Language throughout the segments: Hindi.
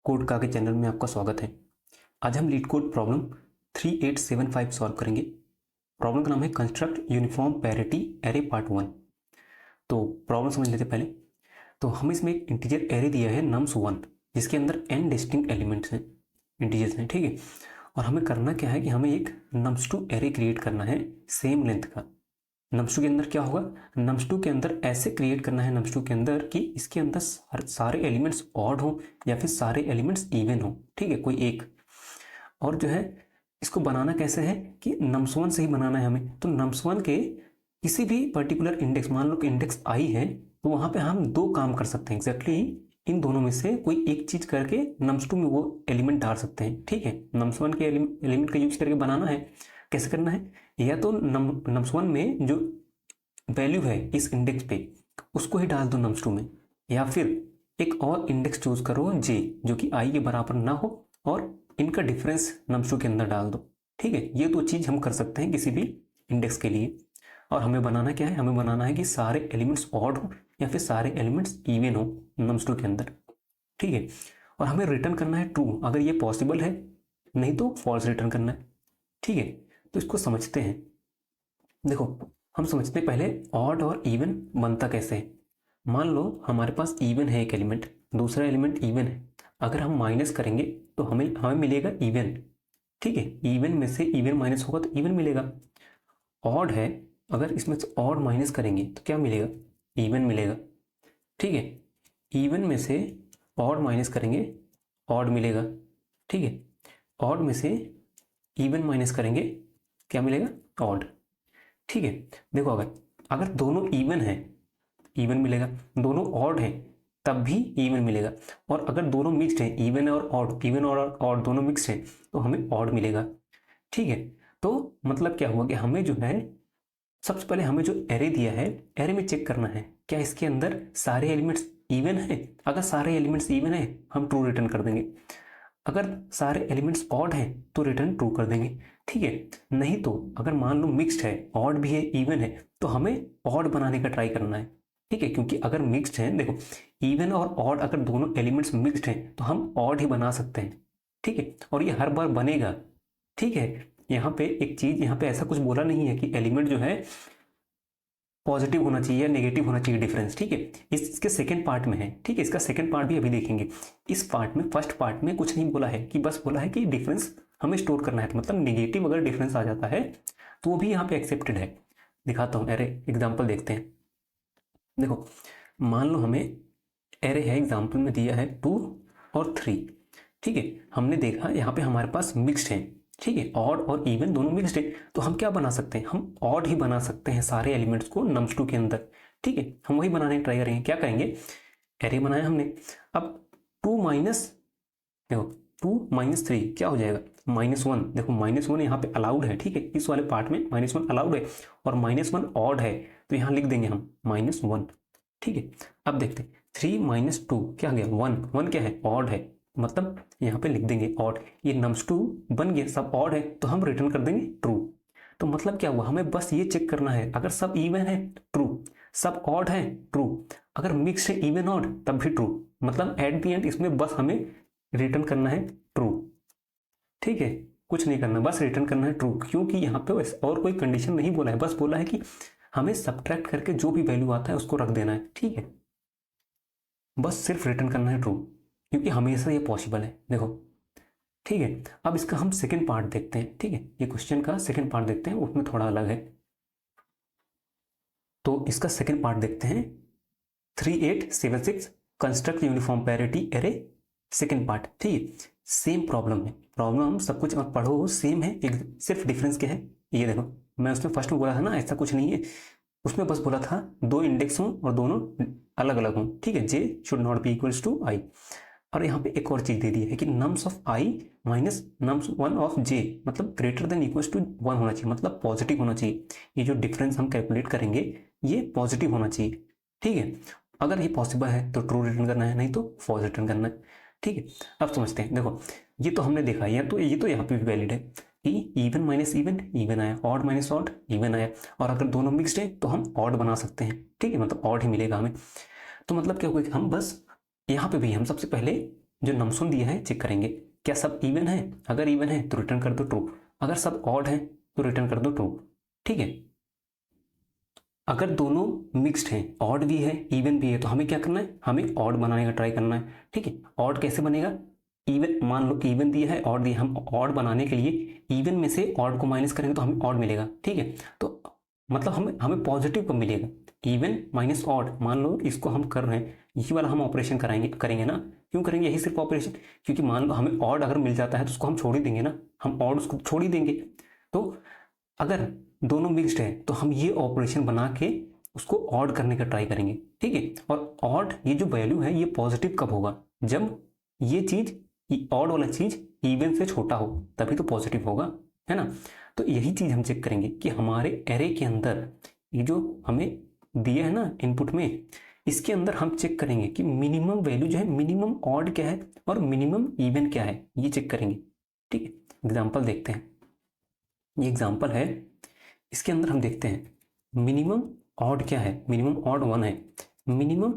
कोड का के चैनल में आपका स्वागत है। आज हम लीड कोड प्रॉब्लम 3875 सॉल्व करेंगे। प्रॉब्लम का नाम है construct uniform parity array part 1। तो प्रॉब्लम समझ लेते पहले। तो हम इसमें एक इंटीजर एरे दिया है nums1 जिसके अंदर n डिस्टिंक्ट एलिमेंट्स हैं, इंटीजर्स हैं, ठीक है। और हमें करना क्या है कि हमें एक nums2 एरे क्रिएट करना है सेम लेंथ का। nums2 के अंदर क्या होगा, nums2 के अंदर ऐसे क्रिएट करना है nums2 के अंदर कि इसके अंदर सारे एलिमेंट्स ऑड हो या फिर सारे एलिमेंट्स इवन हो, ठीक है, कोई एक। और जो है इसको बनाना कैसे है कि nums1 से ही बनाना है हमें। तो nums1 के किसी भी पर्टिकुलर इंडेक्स, मान लो कि इंडेक्स आई है, तो वहां पे हम दो काम कर सकते हैं एग्जैक्टली इन दोनों में से कोई एक चीज करके nums2 में वो एलिमेंट डाल सकते हैं, ठीक है। nums1 के एलिमेंट का यूज करके बनाना है। कैसे करना है, या तो nums1 में जो वैल्यू है इस इंडेक्स पे उसको ही डाल दो nums2 में, या फिर एक और इंडेक्स चूज करो j जो कि i के बराबर ना हो और इनका डिफरेंस nums2 के अंदर डाल दो, ठीक है। ये दो चीज हम कर सकते हैं किसी भी इंडेक्स के लिए। और हमें बनाना क्या है, हमें बनाना है कि सारे एलिमेंट्स ऑड हो या फिर सारे एलिमेंट्स इवन हो nums2 के अंदर, ठीक है। और हमें रिटर्न करना है ट्रू अगर ये पॉसिबल है, नहीं तो फॉल्स रिटर्न करना है, ठीक है। तो इसको समझते हैं। देखो हम समझते हैं पहले ऑड और इवन बनता कैसे है। मान लो हमारे पास इवन है एक एलिमेंट, दूसरा एलिमेंट इवन है, अगर हम माइनस करेंगे तो हमें हमें मिलेगा इवन, ठीक है। इवन में से इवन माइनस होगा तो इवन मिलेगा। ऑड है, अगर इसमें से ऑड माइनस करेंगे तो क्या मिलेगा, इवन मिलेगा, ठीक है। इवन में से ऑड माइनस करेंगे ऑड मिलेगा, ठीक है। ऑड में से इवन माइनस करेंगे क्या मिलेगा, ऑड, ठीक है। देखो अगर अगर दोनों इवन है इवन मिलेगा, दोनों ऑड है तब भी इवन मिलेगा, और अगर दोनों मिक्स्ड है इवन और ऑड, इवन और ऑड दोनों मिक्स्ड है तो हमें ऑड मिलेगा, ठीक है। तो मतलब क्या हुआ कि हमें जो है सबसे पहले हमें जो एरे दिया है, एरे में चेक करना है क्या इसके अंदर सारे एलिमेंट्स इवन है। अगर सारे एलिमेंट्स इवन है हम ट्रू रिटर्न कर देंगे, अगर सारे एलिमेंट्स ऑड हैं तो रिटर्न ट्रू कर देंगे, ठीक है। नहीं तो अगर मान लो मिक्स्ड है, ऑड भी है इवन है, तो हमें ऑड बनाने का ट्राई करना है, ठीक है। क्योंकि अगर मिक्स्ड है, देखो इवन और ऑड अगर दोनों एलिमेंट्स मिक्स्ड हैं तो हम ऑड ही बना सकते हैं, ठीक है। और ये हर बार बनेगा, ठीक है। यहाँ पे एक चीज, यहाँ पे ऐसा कुछ बोला नहीं है कि एलिमेंट जो है पॉजिटिव होना चाहिए या नेगेटिव होना चाहिए डिफरेंस, ठीक है। इसके सेकंड पार्ट में है, ठीक है। इसका सेकंड पार्ट भी अभी देखेंगे। इस पार्ट में, फर्स्ट पार्ट में कुछ नहीं बोला है, कि बस बोला है कि डिफरेंस हमें स्टोर करना है। तो मतलब नेगेटिव अगर डिफरेंस आ जाता है तो वो भी यहाँ पे एक्सेप्टेड है। दिखाता हूँ, अरे एग्जाम्पल देखते हैं। देखो मान लो हमें एरे है, एग्जाम्पल में दिया है 2 और 3, ठीक है। हमने देखा यहाँ पे हमारे पास मिक्स्ड है, ठीक है, ऑड और इवन दोनों मिक्स्ड है, तो हम क्या बना सकते हैं, हम ऑड ही बना सकते हैं सारे एलिमेंट्स को nums2 के अंदर, ठीक है। हम वही बनाने की ट्राई करेंगे। क्या करेंगे, एरे बनाया हमने, अब 2 माइनस, देखो 2 माइनस 3 क्या हो जाएगा, -1। देखो -1 यहाँ पे अलाउड है, ठीक है, इस वाले पार्ट में -1 अलाउड है, और -1 ऑड है तो यहाँ लिख देंगे हम -1, ठीक है। अब देखते 3 माइनस 2 क्या हो गया, 1, 1 क्या है, ऑड है, मतलब यहाँ पे लिख देंगे ऑड। ये nums2 बन गया, सब ऑड है तो हम रिटर्न कर देंगे ट्रू। तो मतलब क्या हुआ, हमें बस ये चेक करना है अगर सब इवन है ट्रू, सब ऑड है ट्रू, अगर मिक्स है इवन ऑड तब भी ट्रू। मतलब एट द एंड इसमें बस हमें रिटर्न करना है ट्रू, ठीक है। कुछ नहीं करना, बस रिटर्न करना है ट्रू, क्योंकि यहाँ पे और कोई कंडीशन नहीं बोला है, बस बोला है कि हमें सब्ट्रैक्ट करके जो भी वैल्यू आता है उसको रख देना है, ठीक है। बस सिर्फ रिटर्न करना है ट्रू, क्योंकि हमेशा ये पॉसिबल है। देखो ठीक है, अब इसका हम सेकंड पार्ट देखते हैं, ठीक है। ये क्वेश्चन का सेकंड पार्ट देखते हैं, उसमें थोड़ा अलग है। तो इसका सेकंड पार्ट देखते हैं, 3876 construct uniform parity array, second part, ठीक है। सेम प्रॉब्लम है, प्रॉब्लम सब कुछ आप पढ़ो सेम है, एक सिर्फ डिफरेंस क्या है, ये देखो मैं उसमें फर्स्ट में बोला था ना ऐसा कुछ नहीं है, उसमें बस बोला था दो इंडेक्स हों और दोनों अलग अलग हों, ठीक है। J should not be equals to I. और यहाँ पे एक और चीज दे दी है कि norms of I minus norms 1 of J, मतलब ग्रेटर देन इक्वल्स टू 1 होना चाहिए, मतलब पॉजिटिव होना चाहिए। ये जो डिफरेंस हम कैलकुलेट करेंगे ये पॉजिटिव होना चाहिए, ठीक है। अगर ये पॉसिबल है तो ट्रू रिटर्न करना है, नहीं तो फॉल्स रिटर्न करना है, ठीक है। अब समझते हैं, देखो ये तो हमने देखा है, तो ये तो यहाँ पे भी वैलिड है कि इवन माइनस इवन इवन आया, ऑड माइनस ऑड इवन आया, और अगर दोनों मिक्स्ड है तो हम ऑड बना सकते हैं, ठीक है, मतलब ऑड ही मिलेगा हमें। तो मतलब क्या होगा कि हम बस यहाँ पे भी हम सबसे पहले जो नमसून दिया है चेक करेंगे क्या सब इवन है, अगर इवन है तो रिटर्न कर दो ट्रू, अगर सब ऑड है तो रिटर्न कर दो ट्रू। ठीक है, अगर दोनों मिक्स्ड हैं, ऑड भी है इवन भी है, तो हमें क्या करना है, हमें ऑड बनाने का ट्राई करना है। ठीक है, ऑड कैसे बनेगा, इवन मान लो इवन दिया है ऑड दिया, हम ऑड बनाने के लिए इवन में से ऑड को माइनस करेंगे तो हमें ऑड मिलेगा। ठीक है, तो मतलब हमें हमें पॉजिटिव कब मिलेगा, इवन माइनस ऑड। मान लो इसको हम कर रहे हैं, यही वाला हम ऑपरेशन करेंगे ना, क्यों करेंगे यही सिर्फ ऑपरेशन, क्योंकि मान लो हमें ऑड अगर मिल जाता है तो उसको हम छोड़ ही देंगे ना, हम ऑड उसको छोड़ ही देंगे। तो अगर दोनों मिक्स्ड है तो हम ये ऑपरेशन बना के उसको ऑड करने का ट्राई करेंगे। ठीक है, और ऑड ये जो वैल्यू है ये पॉजिटिव कब होगा, जब ये चीज ऑड वाला चीज इवन से छोटा हो, तभी तो पॉजिटिव होगा, है ना। तो यही चीज हम चेक करेंगे कि हमारे एरे के अंदर ये जो हमें दिया है ना इनपुट में, इसके अंदर हम चेक करेंगे कि मिनिमम वैल्यू जो है, मिनिमम ऑड क्या है और मिनिमम इवन क्या है, ये चेक करेंगे। ठीक है, एग्जाम्पल देखते हैं, ये एग्जाम्पल है, इसके अंदर हम देखते हैं मिनिमम ऑड क्या है, मिनिमम ऑड 1 है, मिनिमम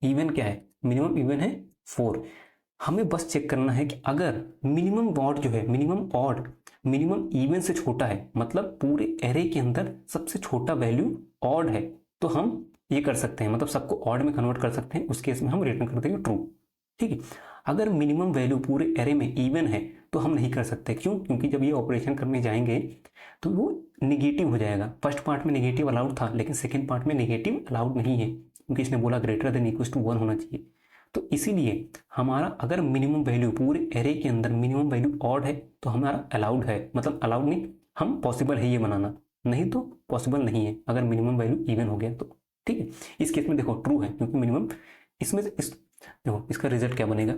इवन क्या है, मिनिमम इवन है 4। हमें बस चेक करना है कि अगर मिनिमम ऑड जो है, मिनिमम ऑड मिनिमम इवन से छोटा है, मतलब पूरे एरे के अंदर सबसे छोटा वैल्यू ऑड है, तो हम ये कर सकते हैं, मतलब सबको ऑड में कन्वर्ट कर सकते हैं, उस केस में हम रिटर्न कर देंगे ट्रू। ठीक है, अगर मिनिमम वैल्यू पूरे एरे में इवन है तो हम नहीं कर सकते, क्यों, क्योंकि जब ये ऑपरेशन करने जाएंगे तो वो निगेटिव हो जाएगा। फर्स्ट पार्ट में निगेटिव अलाउड था, लेकिन सेकेंड पार्ट में निगेटिव अलाउड नहीं है, क्योंकि इसने बोला ग्रेटर देन इक्वल टू 1 होना चाहिए। तो इसीलिए हमारा अगर मिनिमम वैल्यू पूरे एरे के अंदर मिनिमम वैल्यू ऑड है तो हमारा अलाउड है, मतलब अलाउड नहीं, हम पॉसिबल है ये बनाना, नहीं तो पॉसिबल नहीं है अगर मिनिमम वैल्यू इवन हो गया तो। ठीक है, इस केस में देखो ट्रू है, क्योंकि मिनिमम इसमें से देखो इसका रिजल्ट क्या बनेगा,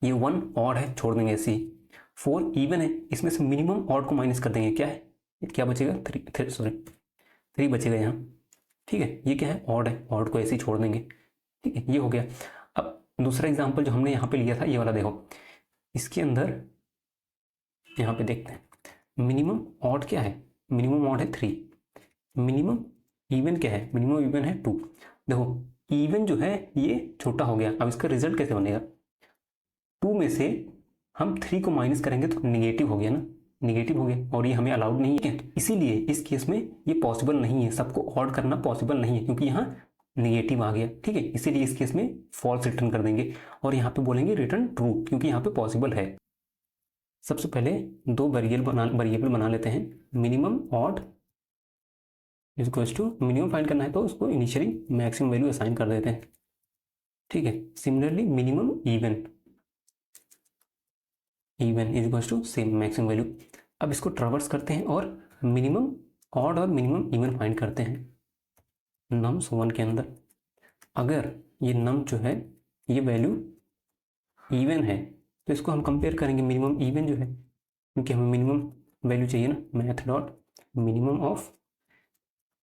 ये 1 ऑड है छोड़ देंगे ऐसे ही, 4 इवन है, इसमें से मिनिमम ऑड को माइनस कर देंगे, क्या है, क्या बचेगा 3 बचेगा यहाँ। ठीक है, ये क्या है, ऑड है, ऑड को ऐसे ही छोड़ देंगे। ठीक है, ये हो गया। अब दूसरा एग्जांपल जो हमने यहाँ पे लिया था ये वाला देखो, इसके अंदर यहाँ पे देखते हैं मिनिमम ऑड क्या है, मिनिमम ऑड है 3, मिनिमम इवन क्या है, मिनिमम इवन है 2। देखो इवन जो है ये छोटा हो गया, अब इसका रिजल्ट कैसे बनेगा, 2 में से हम 3 को माइनस करेंगे तो निगेटिव हो गया ना, निगेटिव हो गया, और ये हमें अलाउड नहीं है, इसीलिए इस केस में ये पॉसिबल नहीं है, सबको ऑड करना पॉसिबल नहीं है, क्योंकि यहाँ निगेटिव आ गया। ठीक है, इसीलिए इस केस में फॉल्स रिटर्न कर देंगे, और यहाँ पे बोलेंगे रिटर्न ट्रू, क्योंकि यहाँ पे पॉसिबल है। सबसे पहले 2 वेरिएबल बना लेते हैं, minimum odd equals to, minimum find करना है तो उसको इनिशियली मैक्सिमम वैल्यू असाइन कर देते हैं। ठीक है, similarly minimum even is equals to same maximum value. अब इसको ट्रावर्स करते हैं और मिनिमम ऑड और मिनिमम इवन फाइंड करते हैं नम्स 1 के अंदर। अगर ये नम जो है ये वैल्यू इवन है तो इसको हम कंपेयर करेंगे मिनिमम इवन जो है, क्योंकि हमें मिनिमम वैल्यू चाहिए ना, math dot minimum of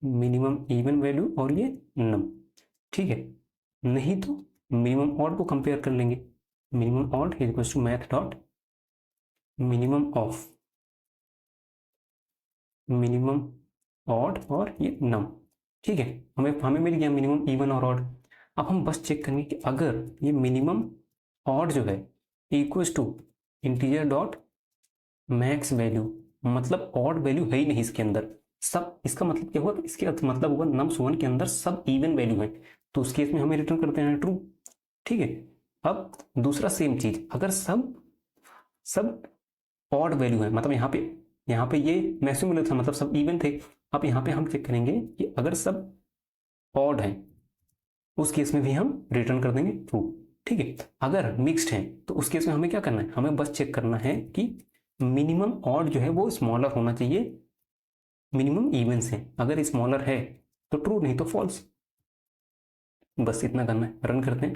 minimum even value और ये नम। ठीक है, नहीं तो मिनिमम ऑड को कंपेयर कर लेंगे, minimum odd is equal to math dot minimum of minimum odd और ये नम। ठीक है, हमें मिल गया मिनिमम इवन और ऑड। अब हम बस चेक करेंगे कि अगर ये मिनिमम ऑड जो है equal to integer dot max value, मतलब ऑड वैल्यू है ही नहीं इसके अंदर, सब, इसका मतलब क्या हुआ, इसके मतलब हुआ नम्स 1 के अंदर सब इवन वैल्यू है, तो उस केस में हमें रिटर्न करते हैं ट्रू। ठीक है, अब दूसरा सेम चीज, अगर सब ऑड वैल्यू है, मतलब यहाँ पे ये मैक्सिमम था, मतलब सब इवन थे। अब यहाँ पे हम चेक करेंगे कि अगर सब ऑड है उस केस में भी हम रिटर्न कर देंगे ट्रू। ठीक है, अगर मिक्स्ड है तो उस केस में हमें क्या करना है, हमें बस चेक करना है कि मिनिमम ऑड जो है वो स्मॉलर होना चाहिए मिनिमम इवन से, अगर स्मॉलर है तो ट्रू, नहीं तो फॉल्स। बस इतना करना है, रन करते हैं,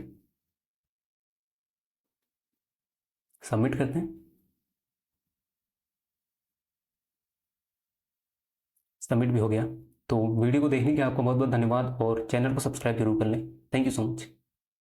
सबमिट करते हैं, सबमिट भी हो गया। तो वीडियो को देखने के लिए आपका बहुत बहुत धन्यवाद, और चैनल को सब्सक्राइब जरूर कर लें। Thank you so much.